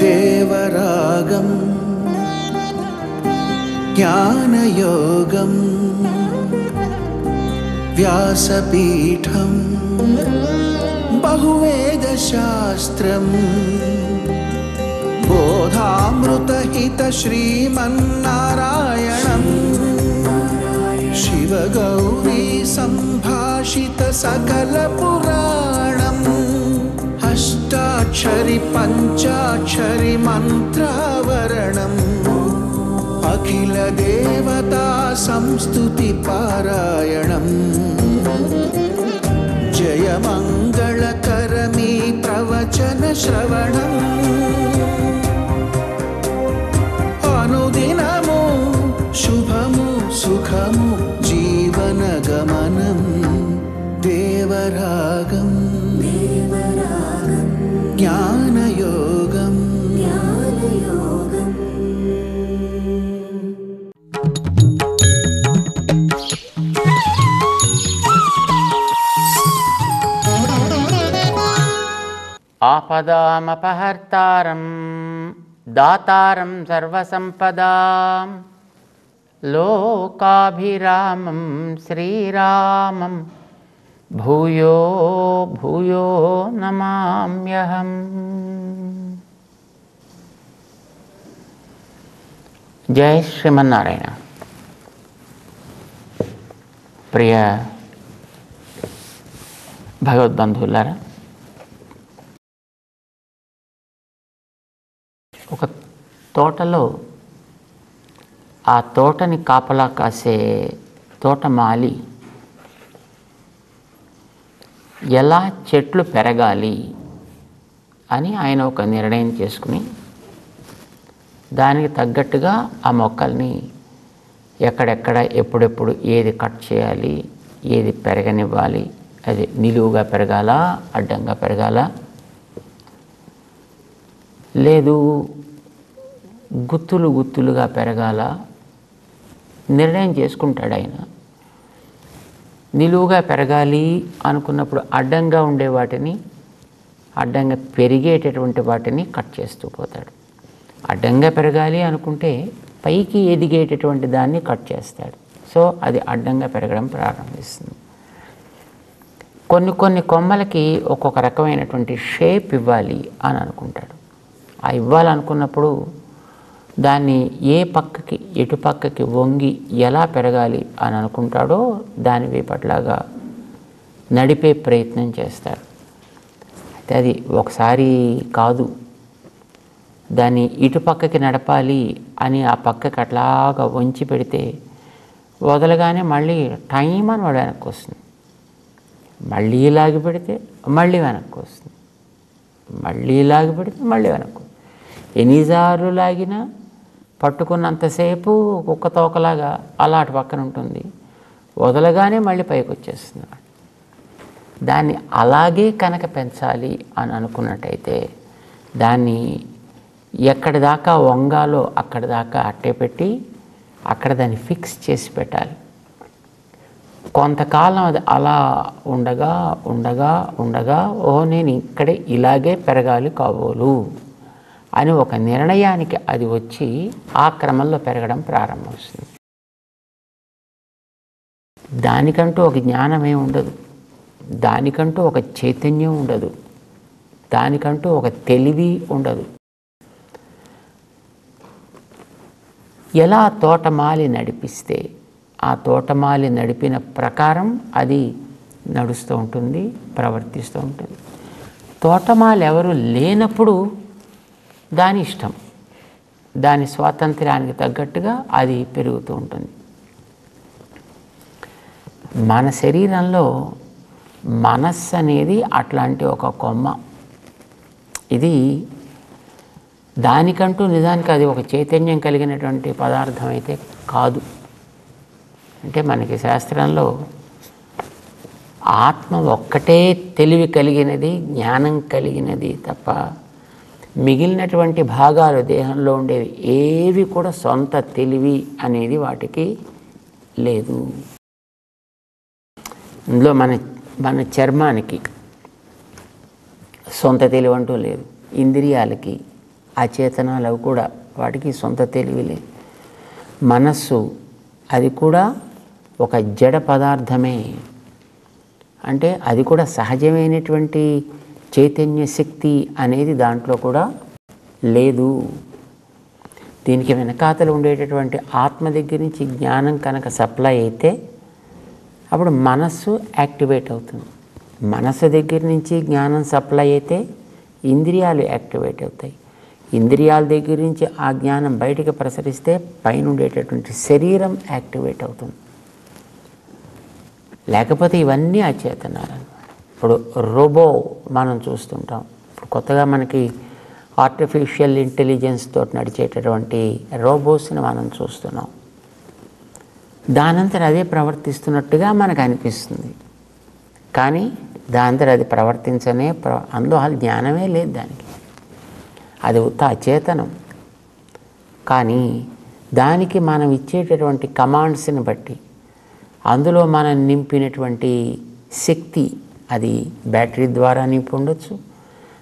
దేవరాగం జ్ఞానయోగం వ్యాసపీఠం బహువేదశాస్త్రం బోధామృతహిత శ్రీమన్నారాయణం శివగౌరీ సంభాషిత సకల పురాణం అష్టాక్షరి పంచాక్షరి మంత్రావరణం అఖిల దేవతా సంస్తుతి పారాయణం జయమంగళకరమీ ప్రవచన శ్రవణం అనుదినము శుభము సుఖము జీవన గమనం దేవరాగం జ్ఞానయోగం ఆపదామపహర్తారం దాతారం సర్వసంపదాం లోకాభిరామం శ్రీరామం భూయో భూయో నమామ్యహం. జై శ్రీమన్నారాయణ. ప్రియ భగవద్బంధువులారా, ఒక తోటలో ఆ తోటని కాపలా కాసే తోటమాలి ఎలా చెట్లు పెరగాలి అని ఆయన ఒక నిర్ణయం చేసుకుని దానికి తగ్గట్టుగా ఆ మొక్కల్ని ఎక్కడెక్కడ ఎప్పుడెప్పుడు ఏది కట్ చేయాలి, ఏది పెరగనివ్వాలి, అది నిలువుగా పెరగాల, అడ్డంగా పెరగాల, లేదు గుత్తులు గుత్తులుగా పెరగాల నిర్ణయం చేసుకుంటాడు ఆయన. నిలువుగా పెరగాలి అనుకున్నప్పుడు అడ్డంగా ఉండే వాటిని, అడ్డంగా పెరిగేటటువంటి వాటిని కట్ చేస్తూ పోతాడు. అడ్డంగా పెరగాలి అనుకుంటే పైకి ఎదిగేటటువంటి దాన్ని కట్ చేస్తాడు. సో అది అడ్డంగా పెరగడం ప్రారంభిస్తుంది. కొన్ని కొన్ని కొమ్మలకి ఒక్కొక్క రకమైనటువంటి షేప్ ఇవ్వాలి అని అనుకుంటాడు. ఆ ఇవ్వాలనుకున్నప్పుడు దాన్ని ఏ పక్కకి ఎటు పక్కకి వంగి ఎలా పెరగాలి అని అనుకుంటాడో దాని వేపట్లాగా నడిపే ప్రయత్నం చేస్తాడు. అయితే అది ఒకసారి కాదు, దాన్ని ఇటు పక్కకి నడపాలి అని ఆ పక్కకి అట్లాగా వంచి పెడితే వదలగానే మళ్ళీ టైం అని వాడు వెనక్కి వస్తుంది. మళ్ళీ లాగి పెడితే మళ్ళీ వెనక్కి వస్తుంది, మళ్ళీ లాగి పెడితే మళ్ళీ వెనక్కు. ఎన్నిసార్లు లాగినా పట్టుకున్నంతసేపు కుక్క తోకలాగా అలా అటు పక్కన ఉంటుంది, వదలగానే మళ్ళీ పైకి వచ్చేస్తుంది. దాన్ని అలాగే కనుక పెంచాలి అని అనుకున్నట్టయితే దాన్ని ఎక్కడి దాకా వంగాలో అక్కడి దాకా అట్టే పెట్టి అక్కడ దాన్ని ఫిక్స్ చేసి పెట్టాలి. కొంతకాలం అది అలా ఉండగా ఉండగా ఉండగా నేను ఇక్కడే ఇలాగే పెరగాలి కాబోలు అని ఒక నిర్ణయానికి అది వచ్చి ఆ క్రమంలో పెరగడం ప్రారంభిస్తుంది. దానికంటూ ఒక జ్ఞానమే ఉండదు, దానికంటూ ఒక చైతన్యం ఉండదు, దానికంటూ ఒక తెలివి ఉండదు. ఎలా తోటమాలి నడిపిస్తే ఆ తోటమాలి నడిపిన ప్రకారం అది నడుస్తూ ఉంటుంది, ప్రవర్తిస్తూ ఉంటుంది. తోటమాలి ఎవరు లేనప్పుడు దాని ఇష్టం, దాని స్వాతంత్ర్యానికి తగ్గట్టుగా అది పెరుగుతూ ఉంటుంది. మన శరీరంలో మనస్సు అనేది అట్లాంటి ఒక కొమ్మ. ఇది దానికంటూ నిజానికి అది ఒక చైతన్యం కలిగినటువంటి పదార్థం అయితే కాదు. అంటే మనకి శాస్త్రంలో ఆత్మ ఒక్కటే తెలివి కలిగినది, జ్ఞానం కలిగినది తప్ప మిగిలినటువంటి భాగాలు దేహంలో ఉండేవి ఏవి కూడా సొంత తెలివి అనేది వాటికి లేదు. ఇందులో మన మన చర్మానికి సొంత తెలివి అంటూ లేదు, ఇంద్రియాలకి అచేతనాలు అవి కూడా వాటికి సొంత తెలివి లేదు. మనస్సు అది కూడా ఒక జడ పదార్థమే, అంటే అది కూడా సహజమైనటువంటి చైతన్య శక్తి అనేది దాంట్లో కూడా లేదు. దీనికి వెనకాతలు ఉండేటటువంటి ఆత్మ దగ్గర నుంచి జ్ఞానం కనుక సప్లై అయితే అప్పుడు మనస్సు యాక్టివేట్ అవుతుంది. మనస్సు దగ్గర నుంచి జ్ఞానం సప్లై అయితే ఇంద్రియాలు యాక్టివేట్ అవుతాయి. ఇంద్రియాల దగ్గర నుంచి ఆ జ్ఞానం బయటికి ప్రసరిస్తే పైన ఉండేటటువంటి శరీరం యాక్టివేట్ అవుతుంది. లేకపోతే ఇవన్నీ అచేతనాలు. ఇప్పుడు రోబో మనం చూస్తుంటాం. ఇప్పుడు కొత్తగా మనకి ఆర్టిఫిషియల్ ఇంటెలిజెన్స్ తోటి నడిచేటటువంటి రోబోస్ని మనం చూస్తున్నాం. దానంతట అదే ప్రవర్తిస్తున్నట్టుగా మనకు అనిపిస్తుంది, కానీ దానంతట అది ప్రవర్తించనే అందులో జ్ఞానమే లేదు దానికి, అది ఉత్త అచేతనం. కానీ దానికి మనం ఇచ్చేటటువంటి కమాండ్స్ని బట్టి అందులో మనం నింపినటువంటి శక్తి, అది బ్యాటరీ ద్వారా నింపి ఉండొచ్చు,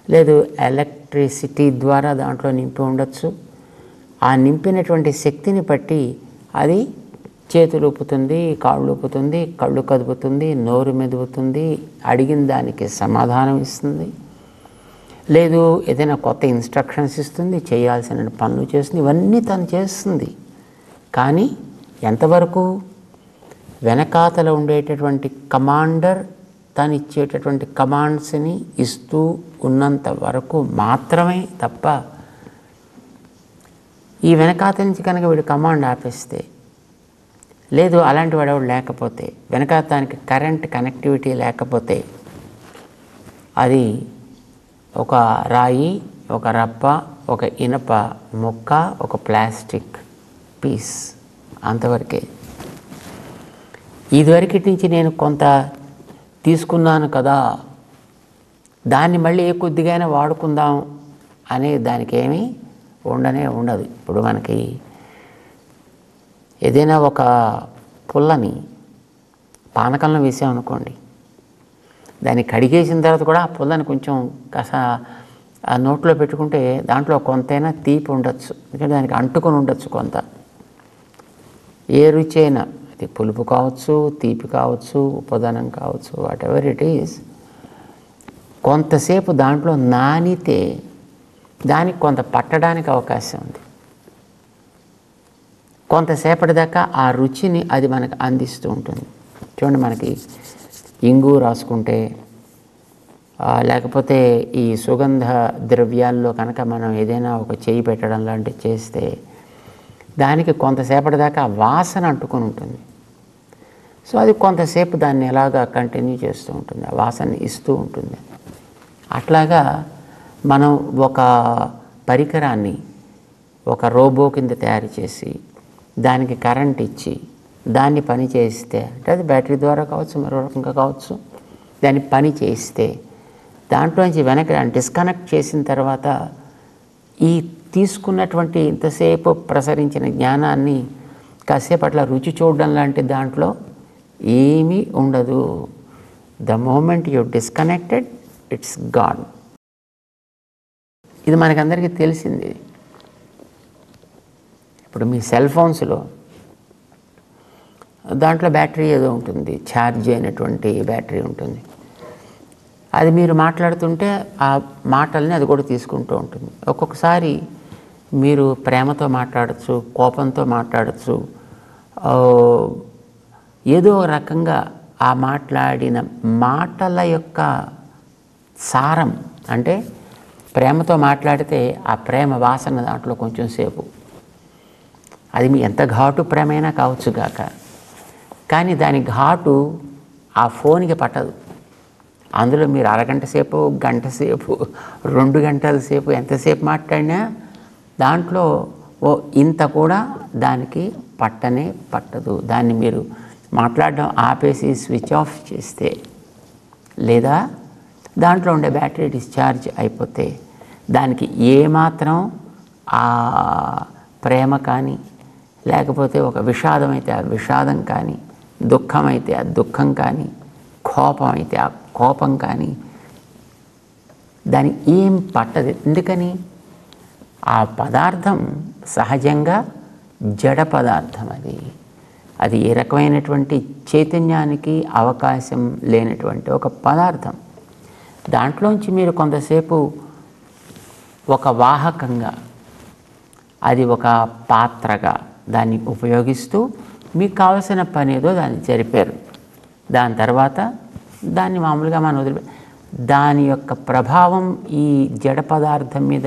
లేదు ఎలక్ట్రిసిటీ ద్వారా దాంట్లో నింపి ఉండొచ్చు. ఆ నింపినటువంటి శక్తిని బట్టి అది చేతులు ఊపుతుంది, కాళ్ళు ఊపుతుంది, కళ్ళు కదుపుతుంది, నోరు మెదుపుతుంది, అడిగిన దానికి సమాధానం ఇస్తుంది, లేదు ఏదైనా కొత్త ఇన్స్ట్రక్షన్స్ ఇస్తుంది, చేయాల్సిన పనులు చేస్తుంది. ఇవన్నీ తను చేస్తుంది. కానీ ఎంతవరకు? వెనకాతల ఉండేటటువంటి కమాండర్ తను ఇచ్చేటటువంటి కమాండ్స్ని ఇస్తూ ఉన్నంత వరకు మాత్రమే తప్ప, ఈ వెనకాత నుంచి కనుక వీడు కమాండ్ ఆపేస్తే, లేదు అలాంటి వాడు లేకపోతే, వెనకాతానికి కరెంట్ కనెక్టివిటీ లేకపోతే, అది ఒక రాయి, ఒక రప్ప, ఒక ఇనప ముక్క, ఒక ప్లాస్టిక్ పీస్, అంతవరకే. ఇదివరకటి నుంచి నేను కొంత తీసుకున్నాను కదా, దాన్ని మళ్ళీ ఏ కొద్దిగానే వాడుకుందాం అనే దానికి ఏమీ ఉండదు. ఇప్పుడు మనకి ఏదైనా ఒక పుల్లని పానకంలో వేసామనుకోండి, దాన్ని కడిగేసిన తర్వాత కూడా ఆ పుల్లని కొంచెం కాస్త ఆ నోట్లో పెట్టుకుంటే దాంట్లో కొంతైనా తీపి ఉండొచ్చు, ఎందుకంటే దానికి అంటుకొని ఉండొచ్చు కొంత. ఏ రుచి అయినా, అది పులుపు కావచ్చు, తీపి కావచ్చు, ఉపదనం కావచ్చు, వాట్ ఎవర్ ఇట్ ఈస్, కొంతసేపు దాంట్లో నానితే దానికి కొంత పట్టడానికి అవకాశం ఉంది. కొంతసేపటి దాకా ఆ రుచిని అది మనకు అందిస్తూ ఉంటుంది. చూడండి, మనకి ఇంగు రాసుకుంటే, లేకపోతే ఈ సుగంధ ద్రవ్యాల్లో కనుక మనం ఏదైనా ఒక చేయి పెట్టడం లాంటివి చేస్తే దానికి కొంతసేపటి దాకా వాసన అంటుకొని ఉంటుంది. సో అది కొంతసేపు దాన్ని ఎలాగా కంటిన్యూ చేస్తూ ఉంటుంది, ఆ వాసన ఇస్తూ ఉంటుంది. అట్లాగా మనం ఒక పరికరాన్ని ఒక రోబో కింద తయారు చేసి దానికి కరెంట్ ఇచ్చి దాన్ని పని చేయిస్తే, అంటే అది బ్యాటరీ ద్వారా కావచ్చు, మరో రకంగా కావచ్చు, దాన్ని పని చేయిస్తే దాంట్లోంచి వెనక డిస్కనెక్ట్ చేసిన తర్వాత ఈ తీసుకున్నటువంటి ఇంతసేపు ప్రసరించిన జ్ఞానాన్ని కాసేపు అట్లా రుచి చూడడం లాంటి దాంట్లో ఏమీ ఉండదు. The moment you disconnected, it's gone. ఇది మనకందరికీ తెలిసింది. ఇప్పుడు మీ సెల్ ఫోన్స్లో దాంట్లో బ్యాటరీ ఏదో ఉంటుంది, ఛార్జ్ అయినటువంటి బ్యాటరీ ఉంటుంది. అది మీరు మాట్లాడుతుంటే ఆ మాటల్ని అది కూడా తీసుకుంటూ ఉంటుంది. ఒక్కొక్కసారి మీరు ప్రేమతో మాట్లాడచ్చు, కోపంతో మాట్లాడచ్చు, ఏదో రకంగా ఆ మాట్లాడిన మాటల యొక్క సారం, అంటే ప్రేమతో మాట్లాడితే ఆ ప్రేమ వాసన దాంట్లో కొంచెం సేపు, అది మీ ఎంత ఘాటు ప్రేమైనా కావచ్చు గాక, కానీ దాని ఘాటు ఆ ఫోన్కి పట్టదు. అందులో మీరు అరగంట సేపు, గంట సేపు, 2 గంటల సేపు ఎంతసేపు మాట్లాడినా దాంట్లో ఇంత కూడా దానికి పట్టనే పట్టదు. దాన్ని మీరు మాట్లాడడం ఆపేసి స్విచ్ ఆఫ్ చేస్తే, లేదా దాంట్లో ఉండే బ్యాటరీ డిశ్చార్జ్ అయిపోతే దానికి ఏమాత్రం ఆ ప్రేమ కానీ, లేకపోతే ఒక విషాదం అయితే ఆ విషాదం కానీ, దుఃఖం అయితే ఆ దుఃఖం కానీ కోపం అయితే ఆ కోపం కానీ దాని ఏం పట్టదు. ఎందుకని ఆ పదార్థం సహజంగా జడ పదార్థం. అది ఏ రకమైనటువంటి చైతన్యానికి అవకాశం లేనటువంటి ఒక పదార్థం. దాంట్లోంచి మీరు కొంతసేపు ఒక వాహకంగా, అది ఒక పాత్రగా దాన్ని ఉపయోగిస్తూ మీకు కావలసిన పని ఏదో దాన్ని జరిపారు. దాని తర్వాత దాన్ని మామూలుగా మనం దాని యొక్క ప్రభావం ఈ జడ పదార్థం మీద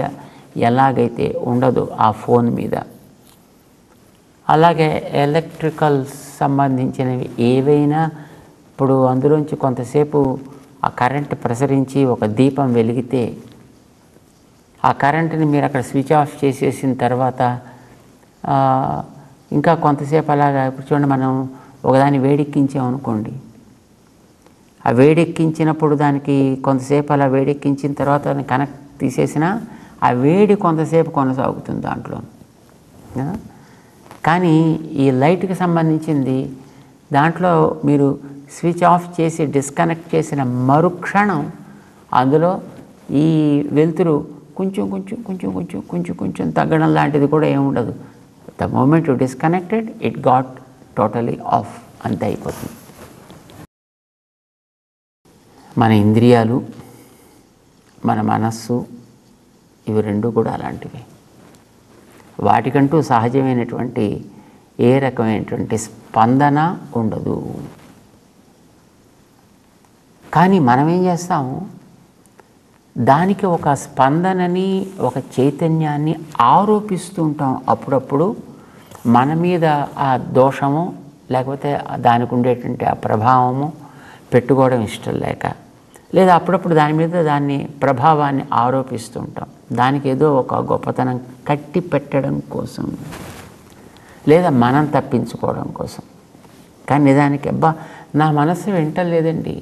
ఎలాగైతే ఉండదో ఆ ఫోన్ మీద, అలాగే ఎలక్ట్రికల్ సంబంధించినవి ఏవైనా ఇప్పుడు అందులోంచి కొంతసేపు ఆ కరెంట్ ప్రసరించి ఒక దీపం వెలిగితే ఆ కరెంటుని మీరు అక్కడ స్విచ్ ఆఫ్ చేసేసిన తర్వాత ఇంకా కొంతసేపు అలాగా ఇప్పుడు చూడండి, మనం ఒకదాన్ని వేడెక్కించామనుకోండి, ఆ వేడెక్కించినప్పుడు దానికి కొంతసేపు అలా వేడెక్కించిన తర్వాత కనెక్ట్ తీసేసినా ఆ వేడి కొంతసేపు కొనసాగుతుంది దాంట్లో. కానీ ఈ లైట్కి సంబంధించింది దాంట్లో మీరు స్విచ్ ఆఫ్ చేసి డిస్కనెక్ట్ చేసిన మరుక్షణం అందులో ఈ వెలుతురు కొంచెం కొంచెం కొంచెం కొంచెం కొంచెం కొంచెం తగ్గడం లాంటిది కూడా ఏముండదు. The moment you disconnected it got totally off, అంతే అయిపోతుంది. మన ఇంద్రియాలు, మన మనస్సు, ఇవి రెండు కూడా అలాంటివి. వాటికంటూ సహజమైనటువంటి ఏ రకమైనటువంటి స్పందన ఉండదు. కానీ మనం ఏం చేస్తాము, దానికి ఒక స్పందనని, ఒక చైతన్యాన్ని ఆరోపిస్తూ ఉంటాం. అప్పుడప్పుడు మన మీద ఆ దోషము లేకపోతే దానికి ఉండేటువంటి ఆ ప్రభావము పెట్టుకోవడం ఇష్టం లేక, లేదా అప్పుడప్పుడు దాని మీద దాన్ని ప్రభావాన్ని ఆరోపిస్తూ ఉంటాం. దానికి ఏదో ఒక గొప్పతనం కట్టి పెట్టడం కోసం, లేదా మనం తప్పించుకోవడం కోసం. కానీ నిజానికి అబ్బా నా మనసు వింటలేదండి,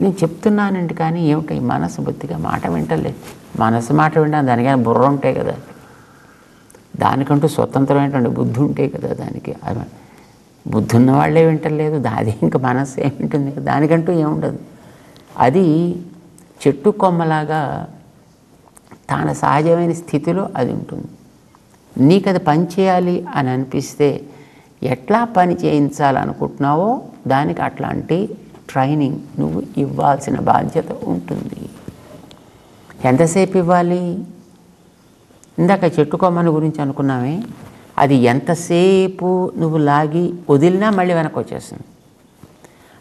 నేను చెప్తున్నానండి, కానీ ఏమిటి మనసు బుద్ధిగా మాట వింటలేదు. మనసు మాట వింటాను, దానికైనా బుర్ర ఉంటాయి కదా, దానికంటూ స్వతంత్రమైనటువంటి బుద్ధి ఉంటాయి కదా దానికి. బుద్ధి ఉన్న వాళ్ళే వింటలేదు, అది ఇంకా మనసు ఏమింటుంది, దానికంటూ ఏముండదు. అది చెట్టు కొమ్మలాగా తన సహజమైన స్థితిలో అది ఉంటుంది. నీకు అది పని చేయాలి అని అనిపిస్తే ఎట్లా పని చేయించాలనుకుంటున్నావో దానికి అట్లాంటి ట్రైనింగ్ నువ్వు ఇవ్వాల్సిన బాధ్యత ఉంటుంది. ఎంతసేపు ఇవ్వాలి? ఇందాక చెట్టు కొమ్మని గురించి అనుకున్నామే, అది ఎంతసేపు నువ్వు లాగి వదిలినా మళ్ళీ వెనక్కి వచ్చేస్తుంది.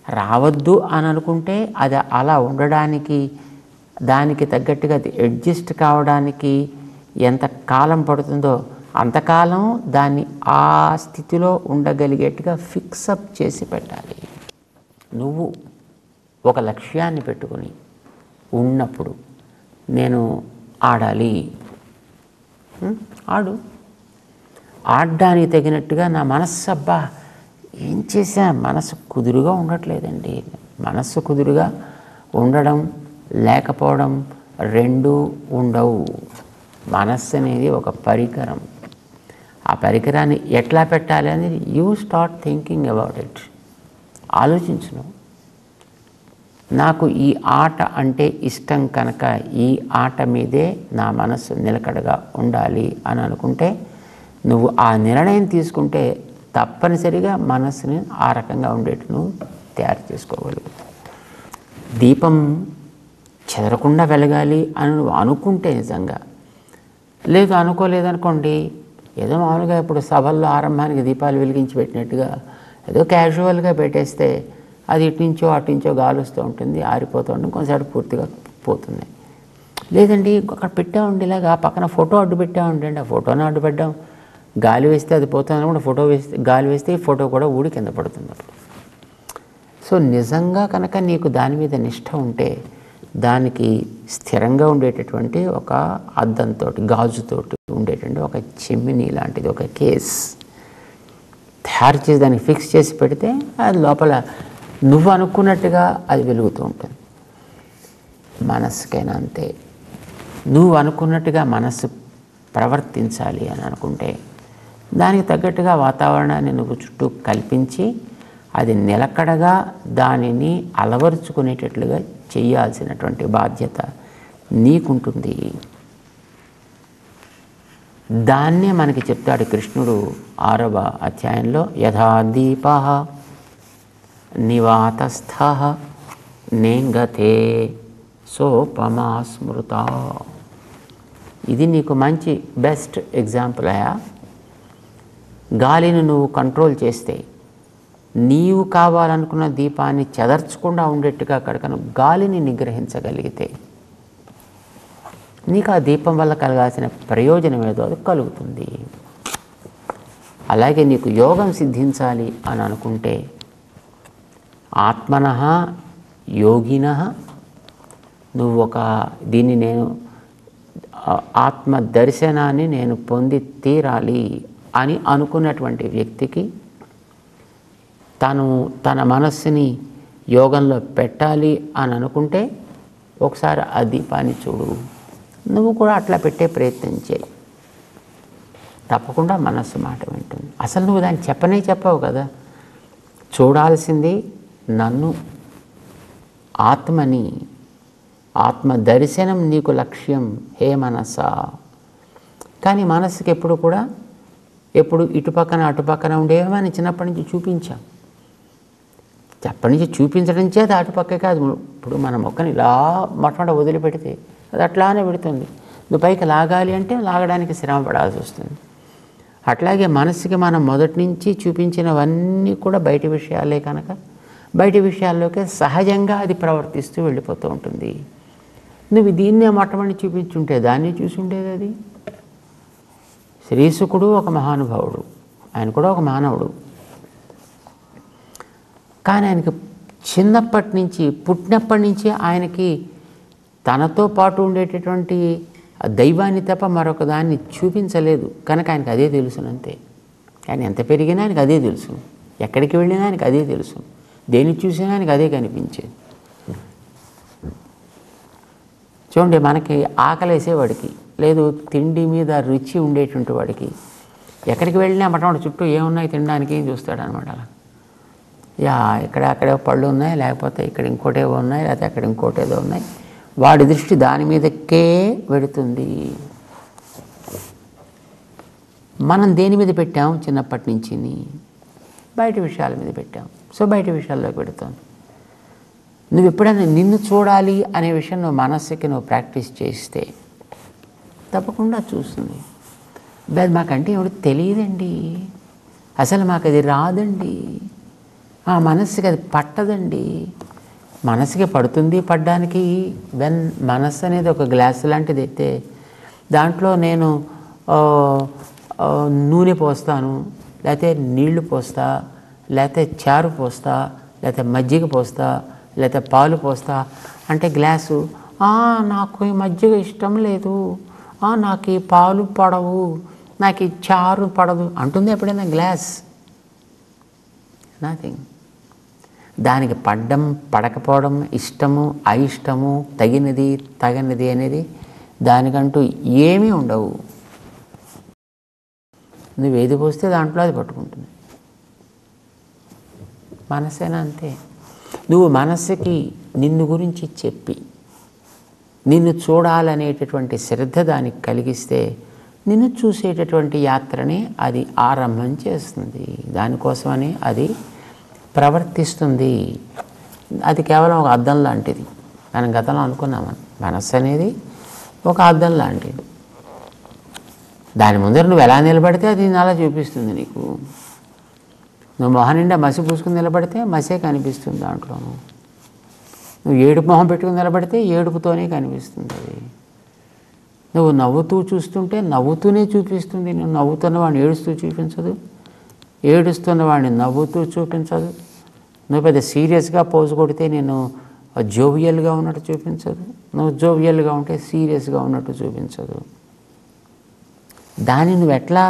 రావద్దు అని అనుకుంటే అది అలా ఉండడానికి, దానికి తగ్గట్టుగా అది అడ్జస్ట్ కావడానికి ఎంత కాలం పడుతుందో అంతకాలం దాన్ని ఆ స్థితిలో ఉండగలిగేట్టుగా ఫిక్సప్ చేసి పెట్టాలి. నువ్వు ఒక లక్ష్యాన్ని పెట్టుకొని ఉన్నప్పుడు నేను ఆడాలి, ఆడు. ఆడడానికి తగినట్టుగా నా మనస్సు అబ్బా ఏం చేశా, మనసు కుదురుగా ఉండట్లేదండి. మనస్సు కుదురుగా ఉండడం లేకపోవడం రెండూ ఉండవు. మనస్సు అనేది ఒక పరికరం. ఆ పరికరాన్ని ఎట్లా పెట్టాలి అనేది you start thinking about it. ఆలోచించును. నాకు ఈ ఆట అంటే ఇష్టం కనుక ఈ ఆట మీదే నా మనస్సు నిలకడగా ఉండాలి అని అనుకుంటే నువ్వు ఆ నిర్ణయం తీసుకుంటే తప్పనిసరిగా మనస్సుని ఆ రకంగా ఉండేట్టు నువ్వు తయారు చేసుకోగలుగుతావు. దీపం చెదరకుండా వెలగాలి అని నువ్వు అనుకుంటే నిజంగా, లేదు అనుకోలేదనుకోండి, ఏదో మామూలుగా ఇప్పుడు సభల్లో ఆరంభానికి దీపాలు వెలిగించి పెట్టినట్టుగా ఏదో క్యాజువల్గా పెట్టేస్తే అది ఇటుంచో అటుంచో గాలుస్తూ ఉంటుంది, ఆరిపోతూ ఉంటుంది, కొంచెం పూర్తిగా పోతుంది. లేదండి అక్కడ పెట్టామండి, ఇలాగా పక్కన ఫోటో అడ్డు పెట్టామండి, ఆ ఫోటోని అడ్డు పెట్టాం, గాలి వేస్తే అది పోతుంది కూడా, ఫోటో వేస్తే గాలి వేస్తే ఫోటో కూడా ఊడి కింద పడుతుంది అప్పుడు. సో నిజంగా కనుక నీకు దాని మీద నిష్ఠ ఉంటే దానికి స్థిరంగా ఉండేటటువంటి ఒక అద్దంతో గాజుతోటి ఉండేటువంటి ఒక చిమ్మినీ లాంటిది ఒక కేస్ తయారు చేసి దానికి ఫిక్స్ చేసి పెడితే అది లోపల నువ్వు అనుకున్నట్టుగా అది వెలుగుతూ ఉంటుంది. మనస్సుకైనా అంతే. నువ్వు అనుకున్నట్టుగా మనస్సు ప్రవర్తించాలి అని అనుకుంటే దానికి తగ్గట్టుగా వాతావరణాన్ని నువ్వు చుట్టూ కల్పించి అది నిలకడగా దానిని అలవరుచుకునేటట్లుగా చేయాల్సినటువంటి బాధ్యత నీకుంటుంది. దాన్నే మనకి చెప్తాడు కృష్ణుడు 6వ అధ్యాయంలో, యథా దీపః నివాతస్థః నేంగతే సోపమా స్మృత. ఇది నీకు మంచి బెస్ట్ ఎగ్జాంపుల్ అయ్యా. గాలిని నువ్వు కంట్రోల్ చేస్తే, నీవు కావాలనుకున్న దీపాన్ని చెదర్చకుండా ఉండేట్టుగా కనుక గాలిని నిగ్రహించగలిగితే, నీకు ఆ దీపం వల్ల కలగాల్సిన ప్రయోజనం ఏదో అది కలుగుతుంది. అలాగే నీకు యోగం సిద్ధించాలి అని అనుకుంటే, ఆత్మనః యోగినః, నువ్వు దీన్ని నేను ఆత్మ దర్శనాన్ని నేను పొంది తీరాలి అని అనుకున్నటువంటి వ్యక్తికి తన మనస్సుని యోగంలో పెట్టాలి అని అనుకుంటే ఒకసారి ఆ దీపాన్ని చూడు. నువ్వు కూడా అట్లా పెట్టే ప్రయత్నం చేయి. తప్పకుండా మనస్సు మాట వింటుంది. అసలు నువ్వు దాన్ని చెప్పావు కదా. చూడాల్సింది నన్ను, ఆత్మని. ఆత్మ దర్శనం నీకు లక్ష్యం హే మనసా. కానీ మనస్సుకి ఎప్పుడు ఇటుపక్కన అటుపక్కన ఉండేవని చిన్నప్పటి నుంచి చూపించాం. అప్పటి నుంచి చూపించడం చేత అటుపక్కే కాదు. ఇప్పుడు మన మొక్కని ఇలా మొట్టమొదట వదిలిపెడితే అది అట్లానే పెడుతుంది. నువ్వు పైకి లాగాలి అంటే లాగడానికి శ్రమ పడాల్సి వస్తుంది. అట్లాగే మనసుకి మనం మొదటి నుంచి చూపించినవన్నీ కూడా బయటి విషయాలే కనుక బయటి విషయాల్లోకి సహజంగా అది ప్రవర్తిస్తూ వెళ్ళిపోతూ ఉంటుంది. నువ్వు దీన్నే మొట్టమొదటి చూపించుంటే దాన్ని చూసి ఉండేది అది. శ్రీశుకుడు ఒక మహానుభావుడు, ఆయన కూడా ఒక మానవుడు. కానీ ఆయనకి చిన్నప్పటి నుంచి, పుట్టినప్పటి నుంచి ఆయనకి తనతో పాటు ఉండేటటువంటి దైవాన్ని తప్ప మరొక దాన్ని చూపించలేదు కనుక ఆయనకు అదే తెలుసునంతే. కానీ ఎంత పెరిగినా ఆయనకు అదే తెలుసు, ఎక్కడికి వెళ్ళినా ఆయనకు అదే తెలుసు, దేన్ని చూసినా ఆయనకు అదే కనిపించేది. చూడండి, మనకి ఆకలేసేవాడికి లేదు తిండి మీద రుచి ఉండేటువంటి వాడికి ఎక్కడికి వెళ్ళినా మొట్టమొదటి చుట్టూ ఏమున్నాయి తినడానికి ఏం చూస్తాడు అనమాట. అక్కడే పళ్ళు ఉన్నాయి, లేకపోతే ఇక్కడ ఇంకోటేవో ఉన్నాయి, లేకపోతే అక్కడ ఇంకోటేదో ఉన్నాయి. వాడి దృష్టి దాని మీదకే వెడుతుంది. మనం దేని మీద పెట్టాం చిన్నప్పటి నుంచి? బయట విషయాల మీద పెట్టాం. సో బయట విషయాల్లోకి పెడతాం. నువ్వు ఎప్పుడైనా నిన్ను చూడాలి అనే విషయం నువ్వు మనస్సుకి ప్రాక్టీస్ చేస్తే తప్పకుండా చూస్తుంది. మాకంటే ఎవడు తెలియదండి, అసలు మాకు అది రాదండి, ఆ మనస్సుకి అది పట్టదండి. మనసుకి పడుతుంది. పడ్డానికి మనస్సు అనేది ఒక గ్లాసు లాంటిది అయితే దాంట్లో నేను నూనె పోస్తాను, లేకపోతే నీళ్లు పోస్తా, లేకపోతే చారు పోస్తా, లేకపోతే మజ్జిగ పోస్తా, లేకపోతే పాలు పోస్తా అంటే గ్లాసు నాకు ఈ మజ్జిగ ఇష్టం లేదు, నాకు ఈ పాలు పడవు, నాకు ఈ చారు పడదు అంటుంది ఎప్పుడైనా గ్లాస్? నథింగ్. దానికి పడ్డం పడకపోవడం, ఇష్టము అయిష్టము, తగినది తగనిది అనేది దానికంటూ ఏమీ ఉండవు. నువ్వు ఏది పోస్తే దాంట్లో అది పట్టుకుంటుంది. మనసేనా అంతే. నువ్వు మనస్సుకి నిన్ను గురించి చెప్పి నిన్ను చూడాలనేటటువంటి శ్రద్ధ దానికి కలిగిస్తే నిన్ను చూసేటటువంటి యాత్రని అది ఆరంభం చేస్తుంది. దానికోసమని అది ప్రవర్తిస్తుంది. అది కేవలం ఒక అద్దం లాంటిది. మనం గతంలో అనుకున్నామని మనస్సు అనేది ఒక అద్దం లాంటిది. దాని ముందర నువ్వు ఎలా నిలబడితే అది అలా చూపిస్తుంది నీకు. నువ్వు మొహం నిండా మసి పూసుకుని నిలబడితే మసే కనిపిస్తుంది దాంట్లోనూ. నువ్వు ఏడుపు మొహం పెట్టుకుని నిలబడితే ఏడుపుతోనే కనిపిస్తుంది అది. నువ్వు నవ్వుతూ చూస్తుంటే నవ్వుతూనే చూపిస్తుంది. నువ్వు నవ్వుతున్న వాడిని ఏడుస్తూ చూపించదు, ఏడుస్తున్న వాడిని నవ్వుతూ చూపించదు. నువ్వు పెద్ద సీరియస్గా పోజు కొడితే నేను జోవియల్గా ఉన్నట్టు చూపించదు, నువ్వు జోవియల్గా ఉంటే సీరియస్గా ఉన్నట్టు చూపించదు. దాన్ని నువ్వు ఎట్లా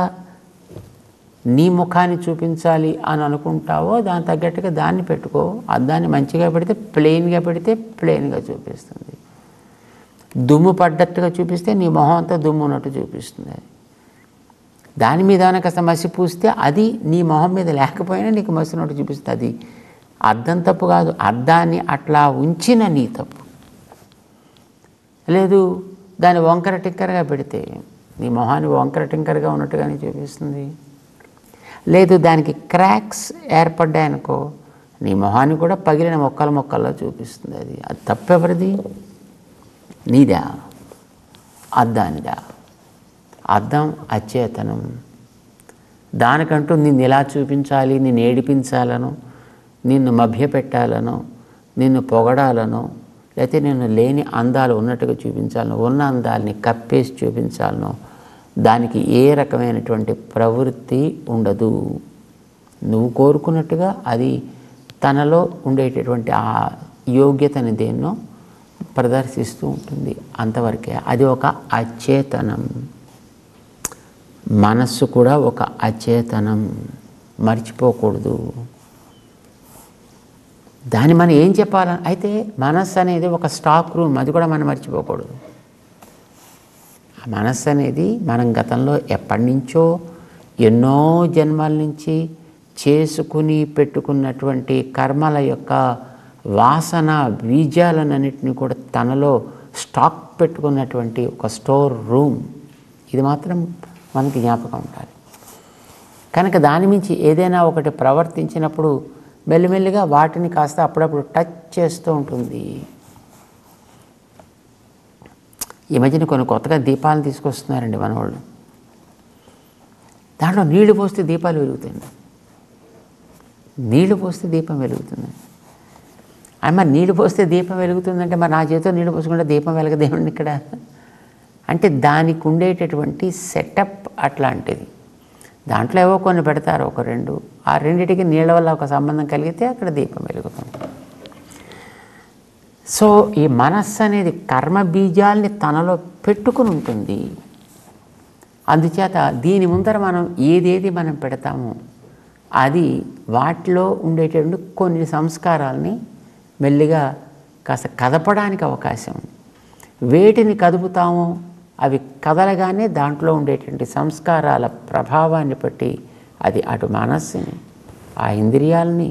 నీ ముఖాన్ని చూపించాలి అని అనుకుంటావో దాని తగ్గట్టుగా దాన్ని పెట్టుకో. దాన్ని మంచిగా పెడితే ప్లెయిన్గా పెడితే ప్లెయిన్గా చూపిస్తుంది. దుమ్ము పడ్డట్టుగా చూపిస్తే నీ మొహం అంతా దుమ్ము ఉన్నట్టు చూపిస్తుంది. దాని మీద ఏమైనా కాస్త మసి పూస్తే అది నీ మొహం మీద లేకపోయినా నీకు మసినట్టు చూపిస్తుంది. అది అద్దం తప్పు కాదు, అద్దాన్ని అట్లా ఉంచిన నీ తప్పు. లేదు దాన్ని వంకర టిక్కరగా పెడితే నీ మొహాన్ని వంకర టింకరగా ఉన్నట్టుగానే చూపిస్తుంది. లేదు దానికి క్రాక్స్ ఏర్పడ్డాయనుకో నీ మొహాన్ని కూడా పగిలిన మొక్కల్లో చూపిస్తుంది. అది తప్పెవరిది? నీదా? అద్దానిదా? అద్దం అచేతనం. దానికంటూ నిన్ను ఇలా చూపించాలి, నిన్ను ఏడిపించాలను, నిన్ను మభ్యపెట్టాలను, నిన్ను పొగడాలను, లేకపోతే నిన్ను లేని అందాలు ఉన్నట్టుగా చూపించాలను, ఉన్న అందాలని కప్పేసి చూపించాలను, దానికి ఏ రకమైనటువంటి ప్రవృత్తి ఉండదు. నువ్వు కోరుకున్నట్టుగా అది తనలో ఉండేటటువంటి ఆ యోగ్యతని దేన్నో ప్రదర్శిస్తూ ఉంటుంది. అంతవరకే. అది ఒక అచేతనం. మనస్సు కూడా ఒక అచేతనం, మర్చిపోకూడదు. దాన్ని మనం ఏం చెప్పాలని అయితే మనస్సు అనేది ఒక స్టాక్ రూమ్, అది కూడా మనం మర్చిపోకూడదు. ఆ మనస్సు అనేది మనం గతంలో ఎప్పటి నుంచో ఎన్నో జన్మల నుంచి చేసుకుని పెట్టుకున్నటువంటి కర్మల యొక్క వాసన బీజాలన్నింటినీ కూడా తనలో స్టాక్ పెట్టుకున్నటువంటి ఒక స్టోర్ రూమ్. ఇది మాత్రం మనకి జ్ఞాపకం ఉండాలి. కనుక దాని మించి ఏదైనా ఒకటి ప్రవర్తించినప్పుడు మెల్లిమెల్లిగా వాటిని కాస్త అప్పుడప్పుడు టచ్ చేస్తూ ఉంటుంది. ఈ మధ్యన కొన్ని కొత్తగా దీపాలను తీసుకొస్తున్నారండి మనవాళ్ళు. దాంట్లో నీళ్లు పోస్తే దీపాలు వెలుగుతుంది. నీళ్లు పోస్తే దీపం వెలుగుతుంది. మరి నీళ్లు పోస్తే దీపం వెలుగుతుందంటే మరి నా చేతితో నీళ్లు పోసుకుంటే దీపం వెలగదేమండి ఇక్కడ? అంటే దానికి ఉండేటటువంటి సెటప్ అట్లాంటిది. దాంట్లో ఏవో కొన్ని పెడతారు, ఒక రెండు, ఆ రెండిటికి నీళ్ళ వల్ల ఒక సంబంధం కలిగితే అక్కడ దీపం వెలుగుతుంది. సో ఈ మనస్సు అనేది కర్మ బీజాల్ని తనలో పెట్టుకుని ఉంటుంది. అందుచేత దీని ముందర మనం ఏదేది మనం పెడతామో అది వాటిలో ఉండేటటువంటి కొన్ని సంస్కారాలని మెల్లిగా కాస్త కదపడానికి అవకాశం. వేటిని కదుపుతామో అవి కదలగానే దాంట్లో ఉండేటువంటి సంస్కారాల ప్రభావాన్ని బట్టి అది అటు మనస్సుని, ఆ ఇంద్రియాలని,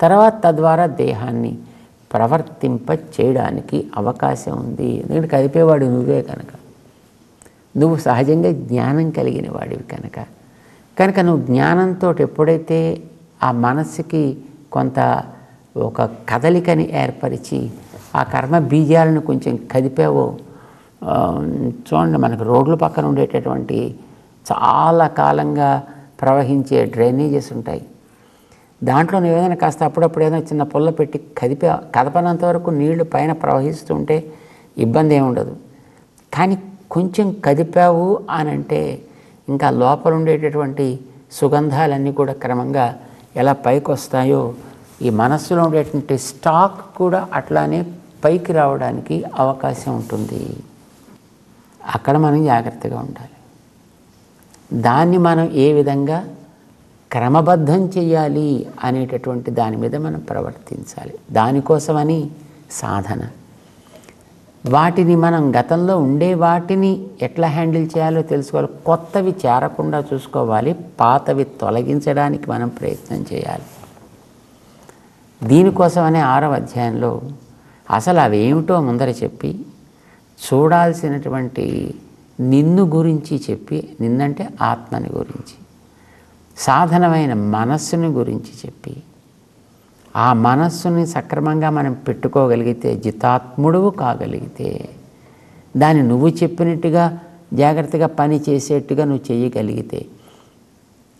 తర్వాత తద్వారా దేహాన్ని ప్రవర్తింప చేయడానికి అవకాశం ఉంది. ఎందుకంటే కదిపేవాడు నువ్వే కనుక, నువ్వు సహజంగా జ్ఞానం కలిగిన వాడివి కనుక నువ్వు జ్ఞానంతో ఎప్పుడైతే ఆ మనస్సుకి కొంత ఒక కదలికని ఏర్పరిచి ఆ కర్మ బీజాలను కొంచెం కదిపావో, చూడండి మనకు రోడ్ల పక్కన ఉండేటటువంటి చాలా కాలంగా ప్రవహించే డ్రైనేజెస్ ఉంటాయి. దాంట్లో ఏదైనా కాస్త అప్పుడప్పుడు ఏదైనా చిన్న పుల్ల పెట్టి కదపనంత వరకు నీళ్లు పైన ప్రవహిస్తుంటే ఇబ్బంది ఏమి ఉండదు. కానీ కొంచెం కదిపావు అనంటే ఇంకా లోపల ఉండేటటువంటి సుగంధాలన్నీ కూడా క్రమంగా ఎలా పైకి వస్తాయో ఈ మనస్సులో ఉండేటువంటి స్టాక్ కూడా అట్లానే పైకి రావడానికి అవకాశం ఉంటుంది. అక్కడ మనం జాగ్రత్తగా ఉండాలి. దాన్ని మనం ఏ విధంగా క్రమబద్ధం చేయాలి అనేటటువంటి దాని మీద మనం ప్రవర్తించాలి. దానికోసమని సాధన. వాటిని మనం గతంలో ఉండే వాటిని ఎట్లా హ్యాండిల్ చేయాలో తెలుసుకోవాలి. కొత్తవి చేరకుండా చూసుకోవాలి. పాతవి తొలగించడానికి మనం ప్రయత్నం చేయాలి. దీనికోసమనే 6వ అధ్యాయంలో అసలు అవేమిటో ముందర చెప్పి, చూడాల్సినటువంటి నిన్ను గురించి చెప్పి, నిన్నంటే ఆత్మని గురించి, సాధనమైన మనస్సుని గురించి చెప్పి, ఆ మనస్సుని సక్రమంగా మనం పెట్టుకోగలిగితే, జితాత్ముడువు కాగలిగితే, దాన్ని నువ్వు చెప్పినట్టుగా జాగ్రత్తగా పని చేసేట్టుగా నువ్వు చేయగలిగితే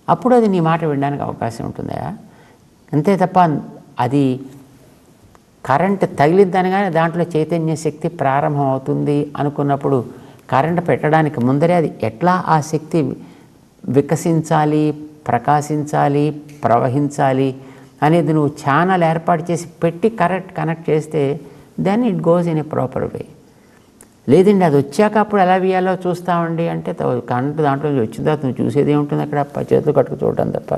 అప్పుడు అది నీ మాట వినడానికి అవకాశం ఉంటుందా? అంతే తప్ప అది కరెంట్ తగిలిద్దనగానే దాంట్లో చైతన్య శక్తి ప్రారంభం అవుతుంది అనుకున్నప్పుడు కరెంట్ పెట్టడానికి ముందరే అది ఎట్లా ఆ శక్తి వికసించాలి, ప్రకాశించాలి, ప్రవహించాలి అనేది నువ్వు ఛానల్ ఏర్పాటు చేసి పెట్టి కనెక్ట్ చేస్తే then it goes in a proper way. లేదండి అది వచ్చాక అప్పుడు ఎలా వేయాలో చూస్తామండి అంటే కరెంట్ దాంట్లో వచ్చిన తర్వాత నువ్వు చూసేది ఏముంటుంది అక్కడ? చేతులు కట్టుకు చూడటం తప్ప.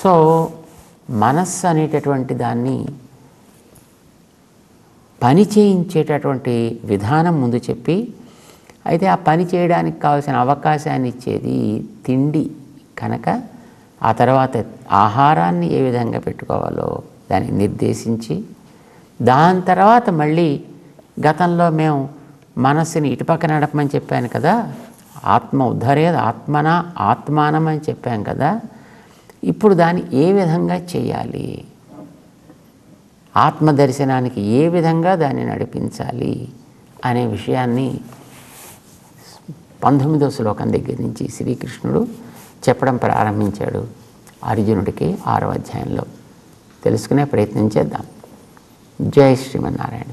సో మనస్సు అనేటటువంటి దాన్ని పని చేయించేటటువంటి విధానం ముందు చెప్పి, అయితే ఆ పని చేయడానికి కావాల్సిన అవకాశాన్ని ఇచ్చేది తిండి కనుక ఆ తర్వాత ఆహారాన్ని ఏ విధంగా పెట్టుకోవాలో దాన్ని నిర్దేశించి, దాని తర్వాత మళ్ళీ గతంలో మేము మనస్సుని ఇటుపక్క నడపమని చెప్పాను కదా, ఆత్మ ఉద్ధరేది ఆత్మానం అని చెప్పాం కదా, ఇప్పుడు దాన్ని ఏ విధంగా చేయాలి, ఆత్మదర్శనానికి ఏ విధంగా దాన్ని నడిపించాలి అనే విషయాన్ని 19వ శ్లోకం దగ్గర నుంచి శ్రీకృష్ణుడు చెప్పడం ప్రారంభించాడు అర్జునుడికి 6వ అధ్యాయంలో. తెలుసుకునే ప్రయత్నం చేద్దాం. జై శ్రీమన్నారాయణ.